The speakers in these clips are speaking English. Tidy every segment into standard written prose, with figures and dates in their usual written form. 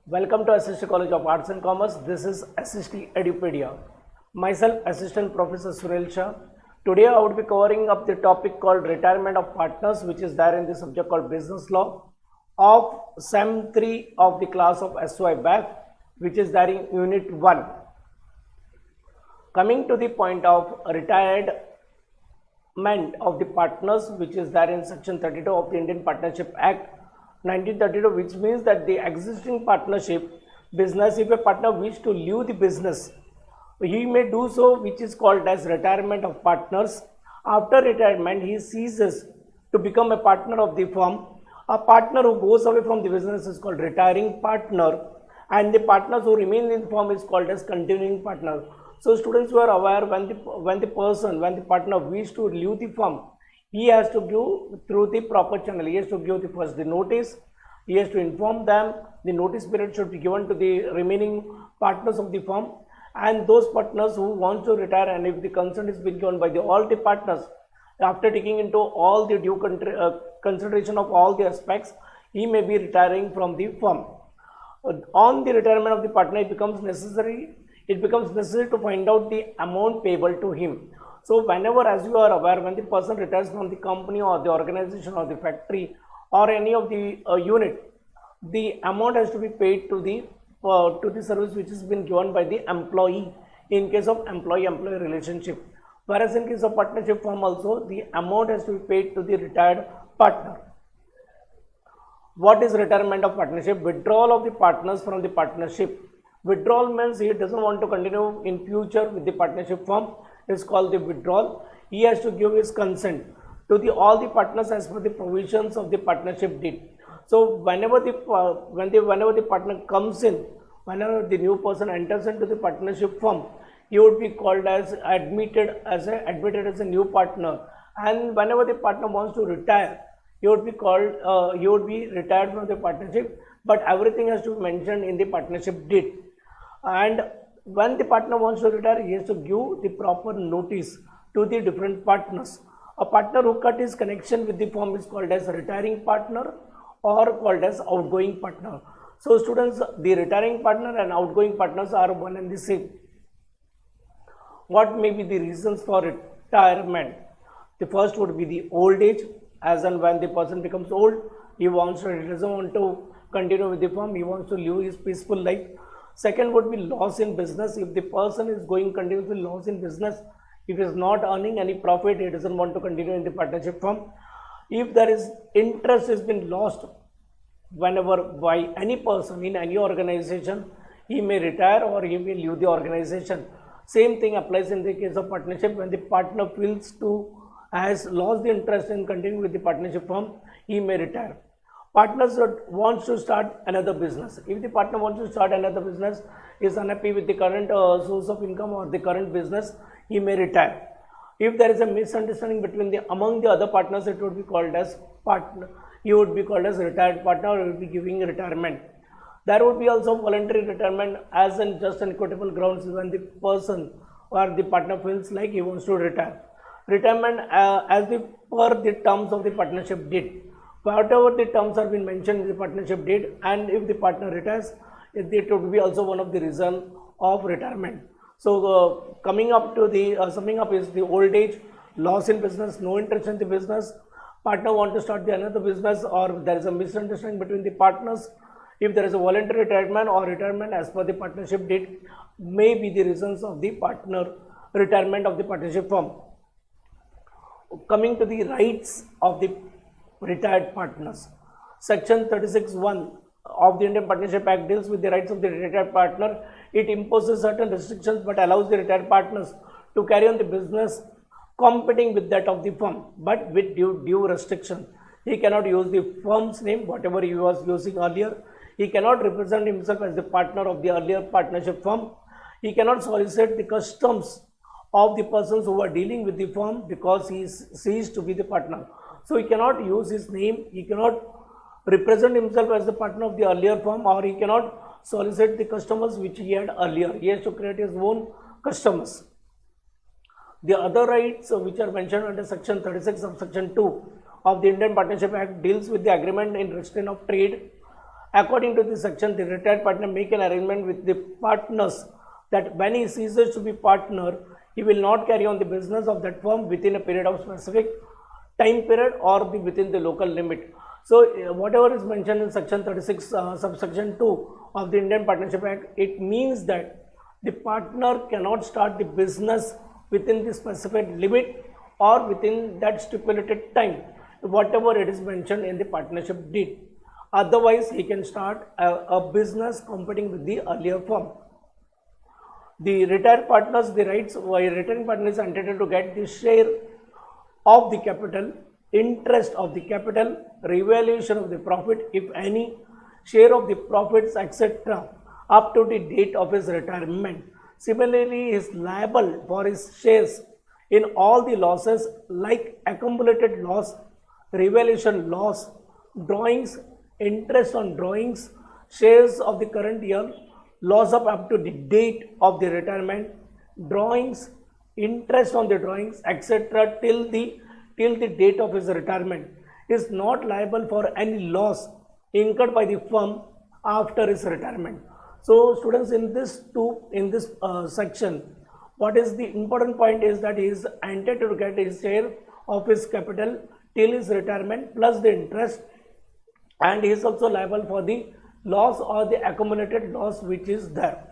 Welcome to SST College of Arts and Commerce. This is SST Edupedia. Myself, Assistant Professor Sunil Shah. Today I would be covering up the topic called Retirement of Partners, which is there in the subject called Business Law of SEM 3 of the class of SYBAF, which is there in Unit 1. Coming to the point of retirement of the partners, which is there in Section 32 of the Indian Partnership Act 1932, which means that the existing partnership business, if a partner wish to leave the business, he may do so, which is called as retirement of partners. After retirement, he ceases to become a partner of the firm. A partner who goes away from the business is called retiring partner, and the partners who remain in the firm is called as continuing partner. So students who are aware, when the partner wish to leave the firm, he has to give through the proper channel. He has to give the notice. He has to inform them. The notice period should be given to the remaining partners of the firm, and those partners who want to retire, and if the consent is been given by all the partners, after taking into all the due consideration of all the aspects, he may be retiring from the firm. On the retirement of the partner, it becomes necessary to find out the amount payable to him. So whenever, as you are aware, when the person retires from the company or the organization or the factory or any of the unit, the amount has to be paid to the service which has been given by the employee in case of employee-employee relationship. Whereas in case of partnership firm also, the amount has to be paid to the retired partner. What is retirement of partnership? Withdrawal of the partners from the partnership. Withdrawal means he doesn't want to continue in future with the partnership firm. Is called the withdrawal. He has to give his consent to all the partners as per the provisions of the partnership deed. So whenever the partner comes in, whenever the new person enters into the partnership firm, he would be called as admitted as a new partner. And whenever the partner wants to retire, he would be retired from the partnership. But everything has to be mentioned in the partnership deed. And when the partner wants to retire, he has to give the proper notice to the different partners. A partner who cut his connection with the firm is called as a retiring partner or called as outgoing partner. So students, the retiring partner and outgoing partners are one and the same. What may be the reasons for retirement? The first would be the old age, as and when the person becomes old, he doesn't want to continue with the firm, he wants to live his peaceful life. Second would be loss in business. If the person is going continuously loss in business, if he is not earning any profit, he doesn't want to continue in the partnership firm. If there is interest has been lost whenever by any person in any organization, he may retire or he may leave the organization. Same thing applies in the case of partnership. When the partner has lost the interest in continuing with the partnership firm, he may retire. Partners wants to start another business. If the partner wants to start another business, is unhappy with the current source of income or the current business, he may retire. If there is a misunderstanding among the other partners, it would be called as partner. He would be called as retired partner, or will be giving retirement. There would be also voluntary retirement as in just and equitable grounds when the person or the partner feels like he wants to retire. Retirement as per the terms of the partnership deed. Whatever the terms have been mentioned in the partnership deed, and if the partner retires, it would be also one of the reasons of retirement. So coming up to the summing up is the old age, loss in business, no interest in the business, partner want to start another business, or there is a misunderstanding between the partners. If there is a voluntary retirement or retirement as per the partnership deed, may be the reasons of the retirement of the partnership firm. Coming to the rights of the retired partners. Section 36(1) of the Indian Partnership Act deals with the rights of the retired partner. It imposes certain restrictions but allows the retired partners to carry on the business competing with that of the firm, but with due restriction. He cannot use the firm's name, whatever he was using earlier. He cannot represent himself as the partner of the earlier partnership firm. He cannot solicit the customs of the persons who are dealing with the firm because he ceased to be the partner. So he cannot use his name, he cannot represent himself as the partner of the earlier firm, or he cannot solicit the customers which he had earlier. He has to create his own customers. The other rights which are mentioned under Section 36 of Section 2 of the Indian Partnership Act deals with the agreement in restraint of trade According to this section, the retired partner make an arrangement with the partners that when he ceases to be partner, he will not carry on the business of that firm within a period of specific time period or within the local limit. So whatever is mentioned in section 36 subsection 2 of the Indian Partnership Act, it means that the partner cannot start the business within the specified limit or within that stipulated time, whatever it is mentioned in the partnership deed. Otherwise, he can start a business competing with the earlier firm. The retired partners, the rights, why retiring partner is entitled to get the share of the capital, interest of the capital, revaluation of the profit, if any, share of the profits, etc., up to the date of his retirement. Similarly, he is liable for his shares in all the losses like accumulated loss, revaluation loss, drawings, interest on drawings, shares of the current year, loss up to the date of the retirement, drawings, interest on the drawings, etc., till the date of his retirement, is not liable for any loss incurred by the firm after his retirement. So students, in this section, what is the important point is that he is entitled to get his share of his capital till his retirement plus the interest, and he is also liable for the loss or the accumulated loss which is there.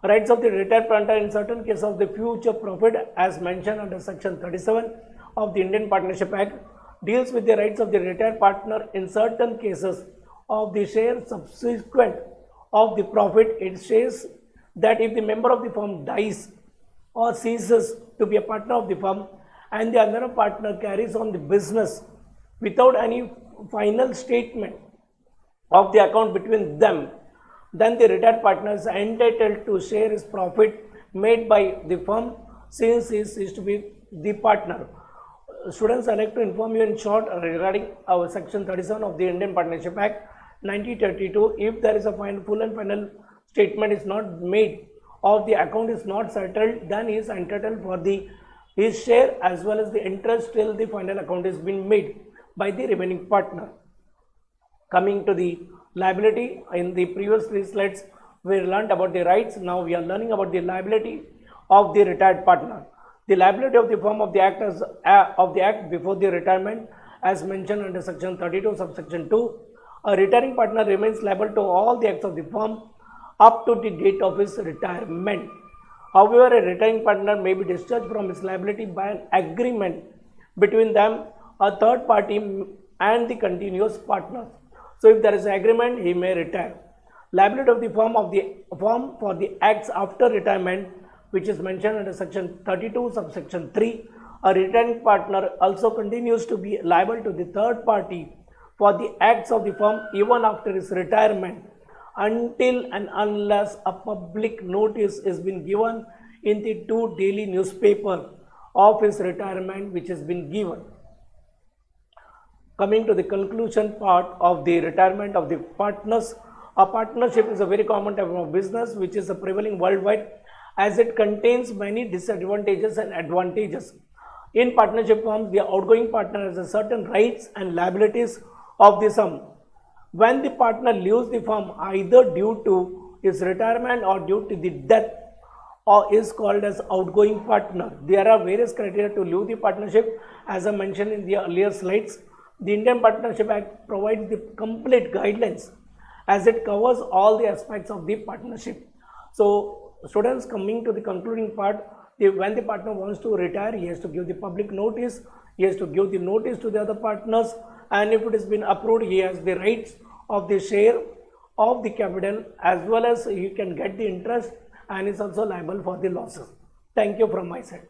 Rights of the retired partner in certain cases of the future profit, as mentioned under section 37 of the Indian Partnership Act, deals with the rights of the retired partner in certain cases of the share subsequent of the profit. It says that if the member of the firm dies or ceases to be a partner of the firm and the other partner carries on the business without any final statement of the account between them, then the retired partner is entitled to share his profit made by the firm since he is to be the partner. Students, I like to inform you in short regarding our section 37 of the Indian Partnership Act 1932. If there is a full and final statement is not made or the account is not settled, then he is entitled for his share as well as the interest till the final account is being made by the remaining partner. Coming to the liability, in the previous 3 slides we learned about the rights. Now we are learning about the liability of the retired partner. The liability of the firm of the act before the retirement, as mentioned under section 32 subsection 2, a retiring partner remains liable to all the acts of the firm up to the date of his retirement. However, a retiring partner may be discharged from his liability by an agreement between them, a third party, and the continuous partners. So if there is an agreement, he may retire. Liability of the firm for the acts after retirement, which is mentioned under section 32 subsection 3, a retiring partner also continues to be liable to the third party for the acts of the firm even after his retirement, until and unless a public notice is been given in the 2 daily newspaper of his retirement which has been given. Coming to the conclusion part of the retirement of the partners, a partnership is a very common type of business which is prevailing worldwide, as it contains many disadvantages and advantages. In partnership firms, the outgoing partner has a certain rights and liabilities of the sum. When the partner leaves the firm either due to his retirement or due to the death, or is called as outgoing partner. There are various criteria to leave the partnership, as I mentioned in the earlier slides. The Indian Partnership Act provides the complete guidelines as it covers all the aspects of the partnership. So students, coming to the concluding part, when the partner wants to retire, he has to give the public notice, he has to give the notice to the other partners, and if it has been approved, he has the rights of the share of the capital, as well as he can get the interest, and is also liable for the losses. Thank you from my side.